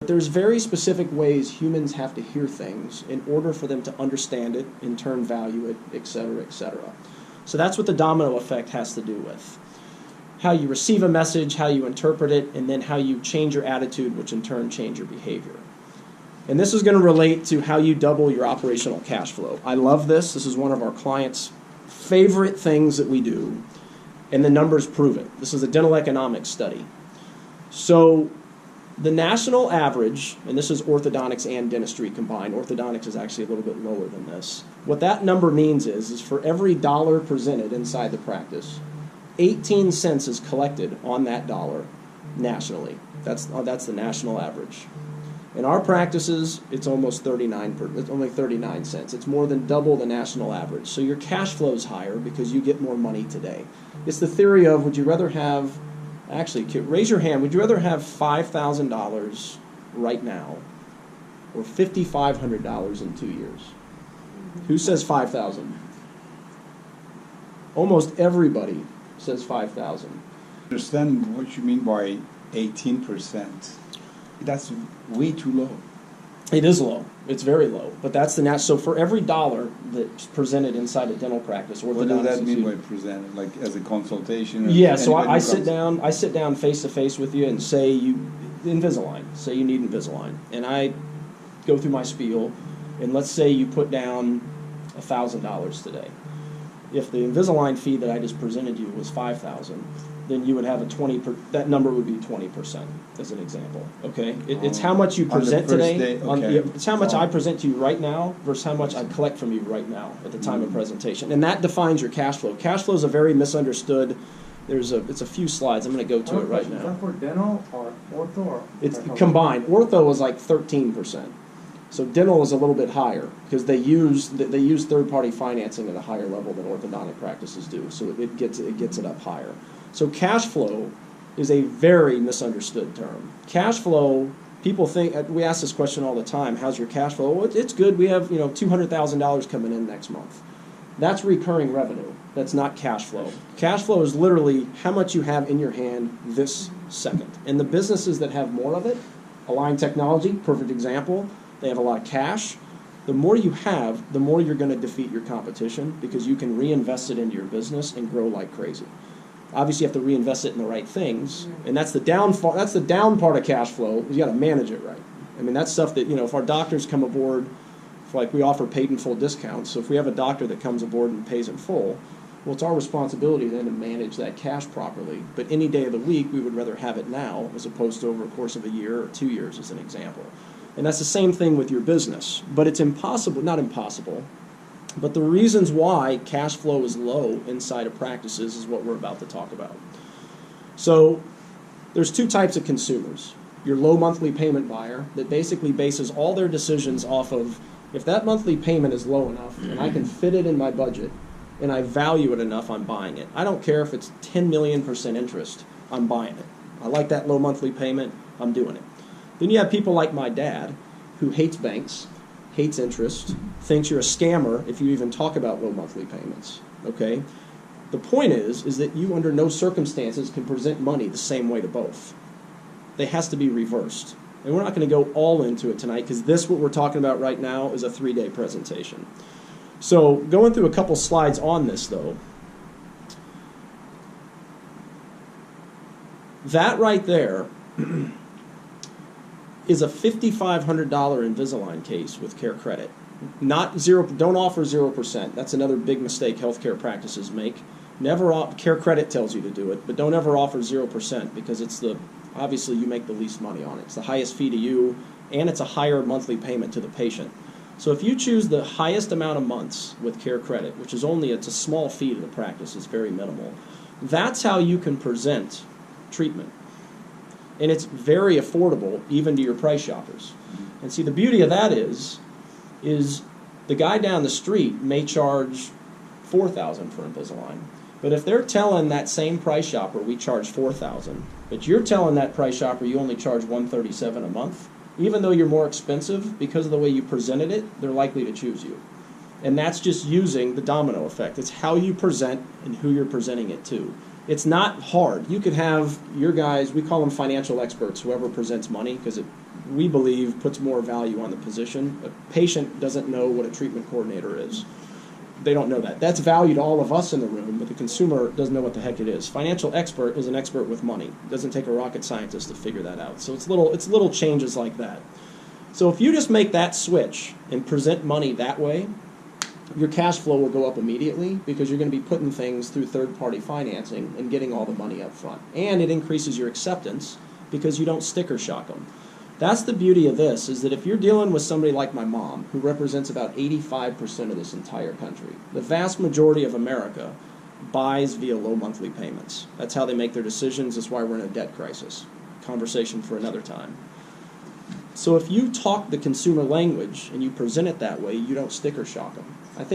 There's very specific ways humans have to hear things in order for them to understand it, in turn value it, et cetera, et cetera. So that's what the domino effect has to do with. How you receive a message, how you interpret it, and then how you change your attitude, which in turn change your behavior. And this is going to relate to how you double your operational cash flow. I love this. This is one of our clients' favorite things that we do, and the numbers prove it. This is a dental economics study. So the national average, and this is orthodontics and dentistry combined. Orthodontics is actually a little bit lower than this. What that number means is for every dollar presented inside the practice, 18 cents is collected on that dollar nationally. That's the national average. In our practices, it's almost it's only 39 cents. It's more than double the national average. So your cash flow is higher because you get more money today. It's the theory of, would you rather have, actually, raise your hand, would you rather have $5,000 right now or $5,500 in 2 years? Who says 5,000? Almost everybody says 5,000. Understand what you mean by 18%. That's way too low. It is low. It's very low. But that's the so for every dollar that's presented inside a dental practice, what does that mean by presented? Like as a consultation? Yeah. So I sit down face to face with you and say Invisalign. Say you need Invisalign, and I go through my spiel, and let's say you put down $1,000 today. If the Invisalign fee that I just presented you was $5,000, then you would have that number would be 20%, as an example. Okay, it's how much you present today. It's how much I present to you right now versus how much I collect from you right now at the time of presentation, and that defines your cash flow. Cash flow is a very misunderstood. It's a few slides. I'm going to go to it right now. Is that for dental or ortho? Or it's combined. Ortho is like 13%. So dental is a little bit higher because they use third-party financing at a higher level than orthodontic practices do. So it gets it up higher. So cash flow is a very misunderstood term. Cash flow, people think, we ask this question all the time, how's your cash flow? Well, it's good. We have $200,000 coming in next month. That's recurring revenue. That's not cash flow. Cash flow is literally how much you have in your hand this second. And the businesses that have more of it, Align Technology, perfect example, they have a lot of cash. The more you have, the more you're going to defeat your competition because you can reinvest it into your business and grow like crazy. Obviously, you have to reinvest it in the right things, and that's the downfall. That's the down part of cash flow. You got to manage it right. I mean, that's stuff that if our doctors come aboard, we offer paid in full discounts. So if we have a doctor that comes aboard and pays in full, well, it's our responsibility then to manage that cash properly. But any day of the week, we would rather have it now as opposed to over a course of a year or 2 years, as an example. And that's the same thing with your business. But it's impossible, not impossible, but the reasons why cash flow is low inside of practices is what we're about to talk about. So there's two types of consumers. Your low monthly payment buyer that basically bases all their decisions off of, if that monthly payment is low enough and I can fit it in my budget and I value it enough, I'm buying it. I don't care if it's 10 million% interest, I'm buying it. I like that low monthly payment, I'm doing it. Then you have people like my dad who hates banks, hates interest, thinks you're a scammer if you even talk about low monthly payments, okay? The point is that you under no circumstances can present money the same way to both. They has to be reversed. And we're not going to go all into it tonight because what we're talking about right now is a 3-day presentation. So going through a couple slides on this though, that right there is a $5,500 Invisalign case with Care Credit. Not zero. Don't offer 0%. That's another big mistake healthcare practices make. Care Credit tells you to do it, but don't ever offer 0% because obviously you make the least money on it. It's the highest fee to you, and it's a higher monthly payment to the patient. So if you choose the highest amount of months with Care Credit, which is it's a small fee to the practice, it's very minimal. That's how you can present treatment. And it's very affordable even to your price shoppers. And see, the beauty of that is the guy down the street may charge $4,000 for Invisalign. But if they're telling that same price shopper we charge $4,000, but you're telling that price shopper you only charge $137 a month, even though you're more expensive, because of the way you presented it, they're likely to choose you. And that's just using the domino effect. It's how you present and who you're presenting it to. It's not hard. You could have your guys, we call them financial experts, whoever presents money, because we believe, puts more value on the position. A patient doesn't know what a treatment coordinator is. They don't know that. That's value to all of us in the room, but the consumer doesn't know what the heck it is. Financial expert is an expert with money. It doesn't take a rocket scientist to figure that out. So it's little changes like that. So if you just make that switch and present money that way, your cash flow will go up immediately because you're going to be putting things through third-party financing and getting all the money up front. And it increases your acceptance because you don't sticker shock them. That's the beauty of this, is that if you're dealing with somebody like my mom, who represents about 85% of this entire country, the vast majority of America buys via low monthly payments. That's how they make their decisions. That's why we're in a debt crisis. Conversation for another time. So if you talk the consumer language and you present it that way, you don't sticker shock them. I think